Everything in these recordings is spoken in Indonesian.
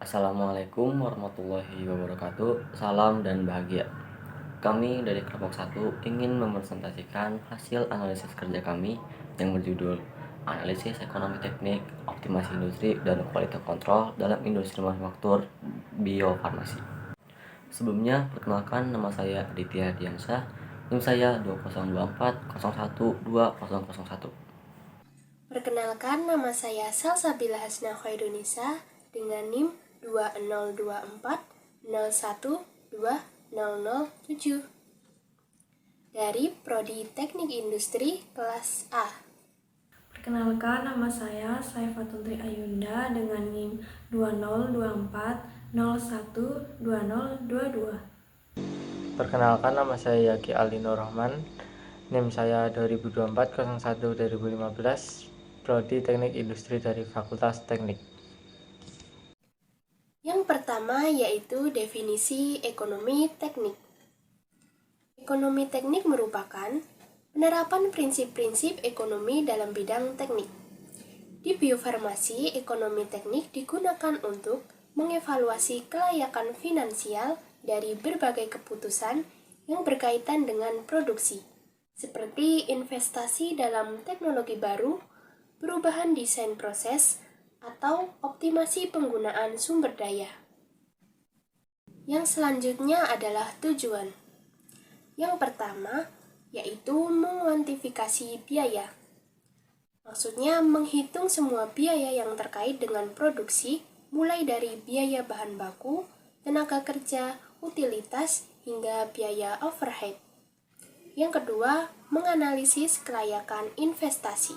Assalamualaikum warahmatullahi wabarakatuh. Salam dan bahagia. Kami dari kelompok 1 ingin mempresentasikan hasil analisis kerja kami yang berjudul Analisis Ekonomi Teknik, Optimasi Industri, dan Kualitas Kontrol dalam Industri Manufaktur Biofarmasi. Sebelumnya, perkenalkan nama saya Aditya Diansyah, NIM saya 2024012001. Perkenalkan, nama saya Salsabila Hasna Khairunisa dengan NIM 2024012007 dari Prodi Teknik Industri kelas A. Perkenalkan, nama saya Saifatun Tri Ayunda dengan NIM 2024012022. Perkenalkan, nama saya Yaki Alino Rahman, NIM saya 2024-01-2015, Prodi Teknik Industri dari Fakultas Teknik. Yang pertama yaitu definisi ekonomi teknik. Ekonomi teknik merupakan penerapan prinsip-prinsip ekonomi dalam bidang teknik. Di biofarmasi, ekonomi teknik digunakan untuk mengevaluasi kelayakan finansial dari berbagai keputusan yang berkaitan dengan produksi, seperti investasi dalam teknologi baru, perubahan desain proses, atau optimasi penggunaan sumber daya. Yang selanjutnya adalah tujuan. Yang pertama yaitu menguantifikasi biaya. Maksudnya menghitung semua biaya yang terkait dengan produksi, mulai dari biaya bahan baku, tenaga kerja, utilitas, hingga biaya overhead. Yang kedua, menganalisis kelayakan investasi,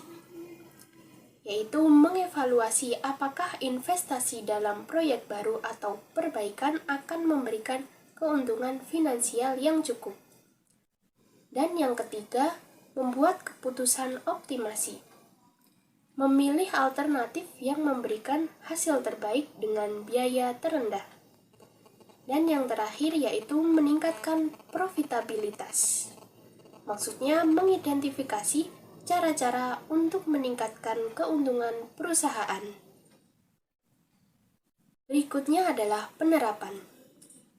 yaitu mengevaluasi apakah investasi dalam proyek baru atau perbaikan akan memberikan keuntungan finansial yang cukup. Dan yang ketiga, membuat keputusan optimasi, memilih alternatif yang memberikan hasil terbaik dengan biaya terendah. Dan yang terakhir yaitu meningkatkan profitabilitas. Maksudnya mengidentifikasi cara-cara untuk meningkatkan keuntungan perusahaan. Berikutnya adalah penerapan.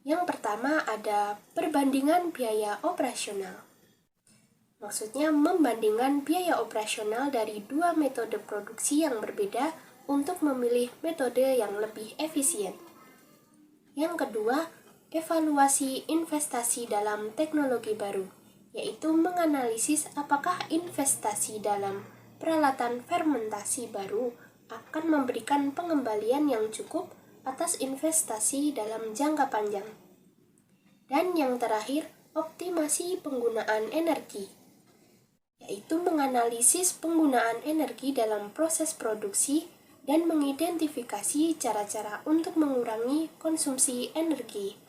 Yang pertama ada perbandingan biaya operasional. Maksudnya membandingkan biaya operasional dari dua metode produksi yang berbeda untuk memilih metode yang lebih efisien. Yang kedua, evaluasi investasi dalam teknologi baru, yaitu menganalisis apakah investasi dalam peralatan fermentasi baru akan memberikan pengembalian yang cukup atas investasi dalam jangka panjang. Dan yang terakhir, optimasi penggunaan energi, yaitu menganalisis penggunaan energi dalam proses produksi dan mengidentifikasi cara-cara untuk mengurangi konsumsi energi.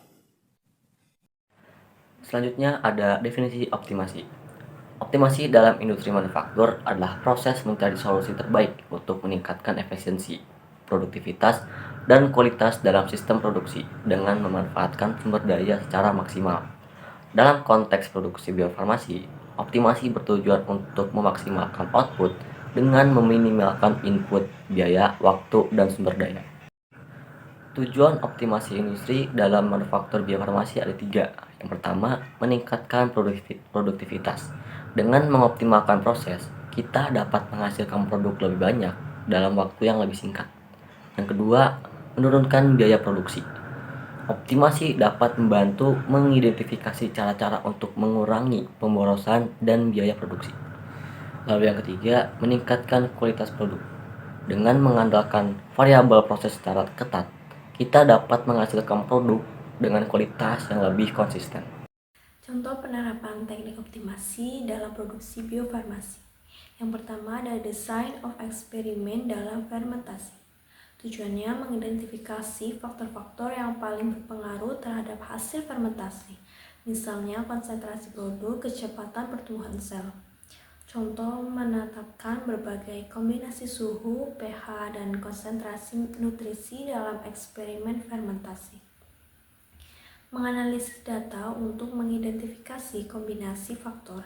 Selanjutnya ada definisi optimasi. Optimasi dalam industri manufaktur adalah proses mencari solusi terbaik untuk meningkatkan efisiensi, produktivitas, dan kualitas dalam sistem produksi dengan memanfaatkan sumber daya secara maksimal. Dalam konteks produksi biofarmasi, optimasi bertujuan untuk memaksimalkan output dengan meminimalkan input, biaya, waktu, dan sumber daya. Tujuan optimasi industri dalam manufaktur biofarmasi ada 3. Yang pertama, meningkatkan produktivitas. Dengan mengoptimalkan proses, kita dapat menghasilkan produk lebih banyak dalam waktu yang lebih singkat. Yang kedua, menurunkan biaya produksi. Optimasi dapat membantu mengidentifikasi cara-cara untuk mengurangi pemborosan dan biaya produksi. Lalu yang ketiga, meningkatkan kualitas produk. Dengan mengandalkan variabel proses secara ketat, kita dapat menghasilkan produk dengan kualitas yang lebih konsisten. Contoh penerapan teknik optimasi dalam produksi biofarmasi. Yang pertama ada design of eksperimen dalam fermentasi. Tujuannya mengidentifikasi faktor-faktor yang paling berpengaruh terhadap hasil fermentasi, misalnya konsentrasi produk, kecepatan pertumbuhan sel. Contoh menetapkan berbagai kombinasi suhu, pH, dan konsentrasi nutrisi dalam eksperimen fermentasi. Menganalisis data untuk mengidentifikasi kombinasi faktor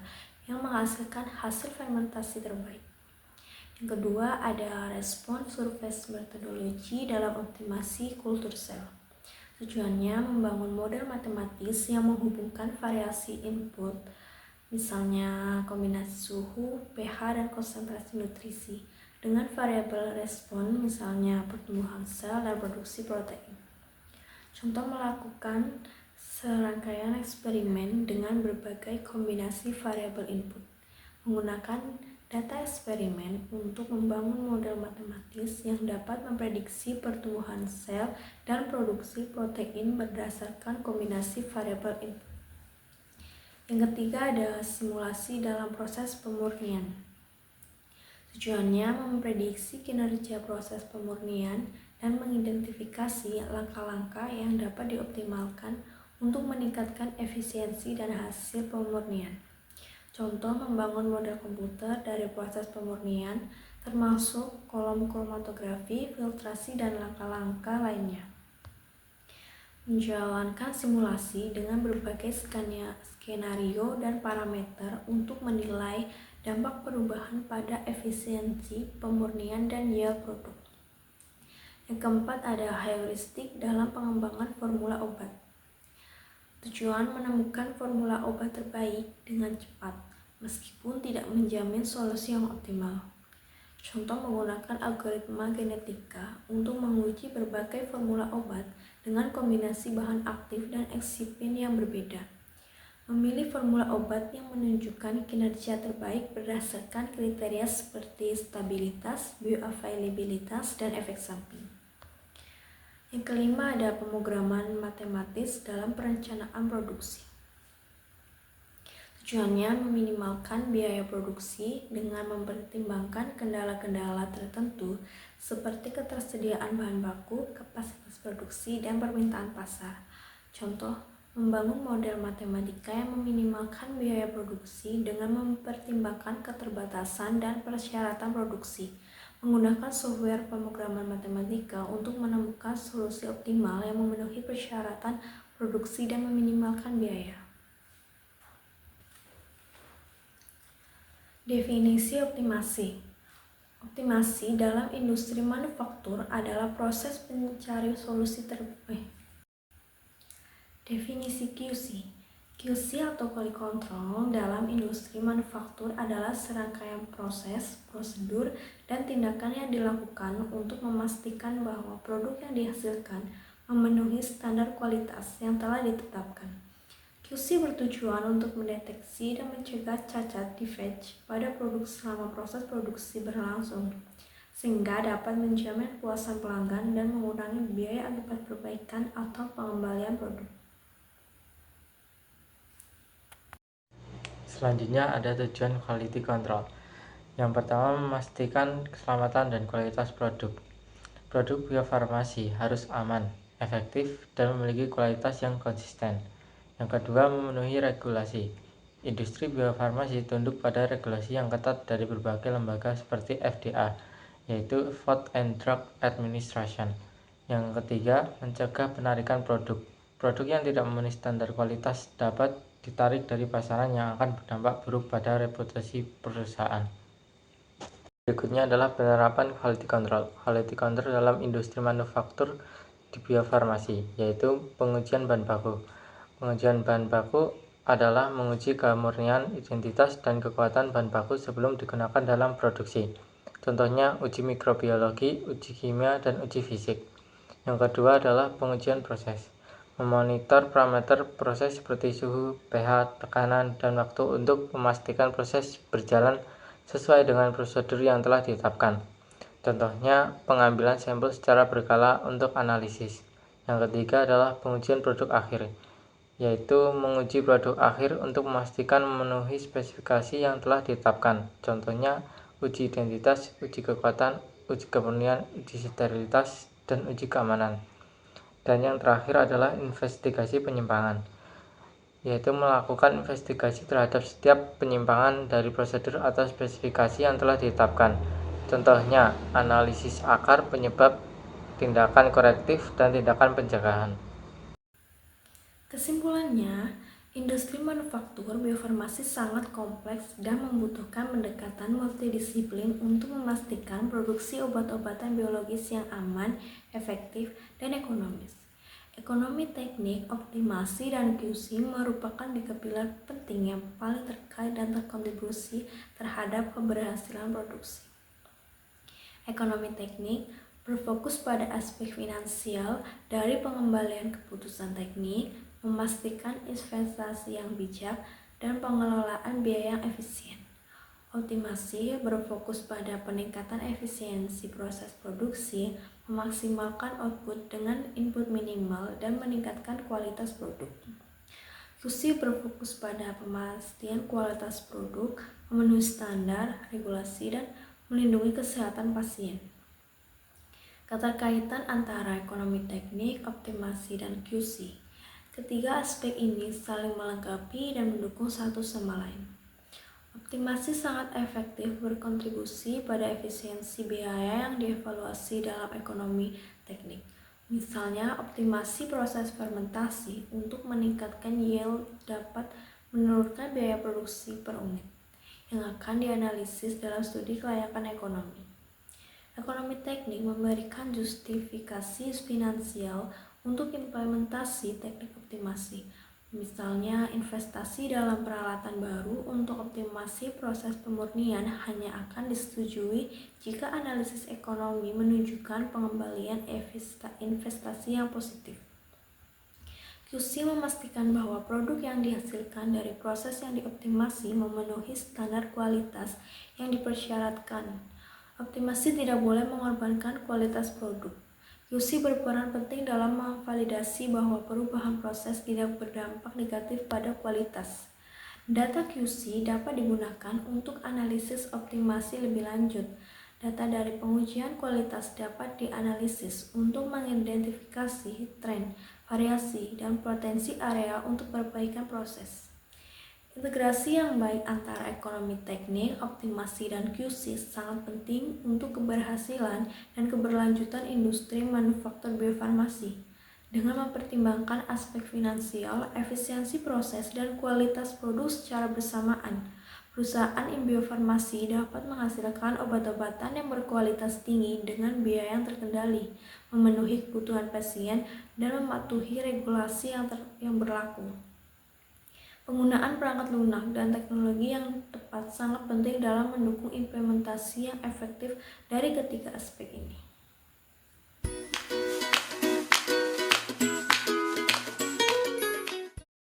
yang menghasilkan hasil fermentasi terbaik. Yang kedua ada respon surface methodology dalam optimasi kultur sel. Tujuannya membangun model matematis yang menghubungkan variasi input, misalnya kombinasi suhu, pH, dan konsentrasi nutrisi, dengan variabel respon, misalnya pertumbuhan sel dan produksi protein. Contoh melakukan serangkaian eksperimen dengan berbagai kombinasi variabel input, menggunakan data eksperimen untuk membangun model matematis yang dapat memprediksi pertumbuhan sel dan produksi protein berdasarkan kombinasi variabel input. Yang ketiga ada simulasi dalam proses pemurnian. Tujuannya memprediksi kinerja proses pemurnian dan mengidentifikasi langkah-langkah yang dapat dioptimalkan untuk meningkatkan efisiensi dan hasil pemurnian. Contoh membangun model komputer dari proses pemurnian, termasuk kolom kromatografi, filtrasi, dan langkah-langkah lainnya. Menjalankan simulasi dengan berbagai skenario dan parameter untuk menilai dampak perubahan pada efisiensi pemurnian dan yield produk. Yang keempat ada heuristik dalam pengembangan formula obat. Tujuan menemukan formula obat terbaik dengan cepat, meskipun tidak menjamin solusi yang optimal. Contoh menggunakan algoritma genetika untuk menguji berbagai formula obat dengan kombinasi bahan aktif dan eksipin yang berbeda. Memilih formula obat yang menunjukkan kinerja terbaik berdasarkan kriteria seperti stabilitas, bioavailabilitas, dan efek samping. Yang kelima ada pemrograman matematis dalam perencanaan produksi. Tujuannya meminimalkan biaya produksi dengan mempertimbangkan kendala-kendala tertentu seperti ketersediaan bahan baku, kapasitas produksi, dan permintaan pasar. Contoh, membangun model matematika yang meminimalkan biaya produksi dengan mempertimbangkan keterbatasan dan persyaratan produksi, menggunakan software pemrograman matematika untuk menemukan solusi optimal yang memenuhi persyaratan produksi dan meminimalkan biaya. Definisi optimasi. Optimasi dalam industri manufaktur adalah proses mencari solusi terbaik. Definisi QC. QC atau quality control dalam industri manufaktur adalah serangkaian proses, prosedur, dan tindakan yang dilakukan untuk memastikan bahwa produk yang dihasilkan memenuhi standar kualitas yang telah ditetapkan. QC bertujuan untuk mendeteksi dan mencegah cacat defect pada produk selama proses produksi berlangsung, sehingga dapat menjamin kepuasan pelanggan dan mengurangi biaya akibat perbaikan atau pengembalian produk. Selanjutnya ada tujuan quality control. Yang pertama, memastikan keselamatan dan kualitas produk. Produk biofarmasi harus aman, efektif, dan memiliki kualitas yang konsisten. Yang kedua, memenuhi regulasi. Industri biofarmasi tunduk pada regulasi yang ketat dari berbagai lembaga seperti FDA, yaitu Food and Drug Administration. Yang ketiga, mencegah penarikan produk. Produk yang tidak memenuhi standar kualitas dapat ditarik dari pasaran yang akan berdampak buruk pada reputasi perusahaan. Berikutnya adalah penerapan quality control. Quality control dalam industri manufaktur di biofarmasi, yaitu pengujian bahan baku. Pengujian bahan baku adalah menguji kemurnian, identitas, dan kekuatan bahan baku sebelum digunakan dalam produksi. Contohnya uji mikrobiologi, uji kimia, dan uji fisik. Yang kedua adalah pengujian proses. Memonitor parameter proses seperti suhu, pH, tekanan, dan waktu untuk memastikan proses berjalan sesuai dengan prosedur yang telah ditetapkan. Contohnya, pengambilan sampel secara berkala untuk analisis. Yang ketiga adalah pengujian produk akhir, yaitu menguji produk akhir untuk memastikan memenuhi spesifikasi yang telah ditetapkan. Contohnya, uji identitas, uji kekuatan, uji kemurnian, uji sterilitas, dan uji keamanan. Dan yang terakhir adalah investigasi penyimpangan, yaitu melakukan investigasi terhadap setiap penyimpangan dari prosedur atau spesifikasi yang telah ditetapkan. Contohnya, analisis akar penyebab, tindakan korektif, dan tindakan pencegahan. Kesimpulannya, Industri manufaktur biofarmasi sangat kompleks dan membutuhkan pendekatan multidisiplin untuk memastikan produksi obat-obatan biologis yang aman, efektif, dan ekonomis. Ekonomi teknik, optimasi, dan QC merupakan tiga pilar penting yang paling terkait dan terkontribusi terhadap keberhasilan produksi. Ekonomi teknik berfokus pada aspek finansial dari pengembalian keputusan teknik, memastikan investasi yang bijak, dan pengelolaan biaya yang efisien. Optimasi berfokus pada peningkatan efisiensi proses produksi, memaksimalkan output dengan input minimal, dan meningkatkan kualitas produk. QC berfokus pada pemastian kualitas produk, memenuhi standar, regulasi, dan melindungi kesehatan pasien. Keterkaitan antara ekonomi teknik, optimasi, dan QC. Ketiga aspek ini saling melengkapi dan mendukung satu sama lain. Optimasi sangat efektif berkontribusi pada efisiensi biaya yang dievaluasi dalam ekonomi teknik. Misalnya, optimasi proses fermentasi untuk meningkatkan yield dapat menurunkan biaya produksi per unit yang akan dianalisis dalam studi kelayakan ekonomi. Ekonomi teknik memberikan justifikasi finansial untuk implementasi teknik optimasi. Misalnya, investasi dalam peralatan baru untuk optimasi proses pemurnian hanya akan disetujui jika analisis ekonomi menunjukkan pengembalian investasi yang positif. QC memastikan bahwa produk yang dihasilkan dari proses yang dioptimasi memenuhi standar kualitas yang dipersyaratkan. Optimasi tidak boleh mengorbankan kualitas produk. QC berperan penting dalam memvalidasi bahwa perubahan proses tidak berdampak negatif pada kualitas. Data QC dapat digunakan untuk analisis optimasi lebih lanjut. Data dari pengujian kualitas dapat dianalisis untuk mengidentifikasi tren, variasi, dan potensi area untuk perbaikan proses. Integrasi yang baik antara ekonomi teknik, optimasi, dan QC sangat penting untuk keberhasilan dan keberlanjutan industri manufaktur biofarmasi. Dengan mempertimbangkan aspek finansial, efisiensi proses, dan kualitas produk secara bersamaan, perusahaan biofarmasi dapat menghasilkan obat-obatan yang berkualitas tinggi dengan biaya yang terkendali, memenuhi kebutuhan pasien, dan mematuhi regulasi yang berlaku. Penggunaan perangkat lunak dan teknologi yang tepat sangat penting dalam mendukung implementasi yang efektif dari ketiga aspek ini.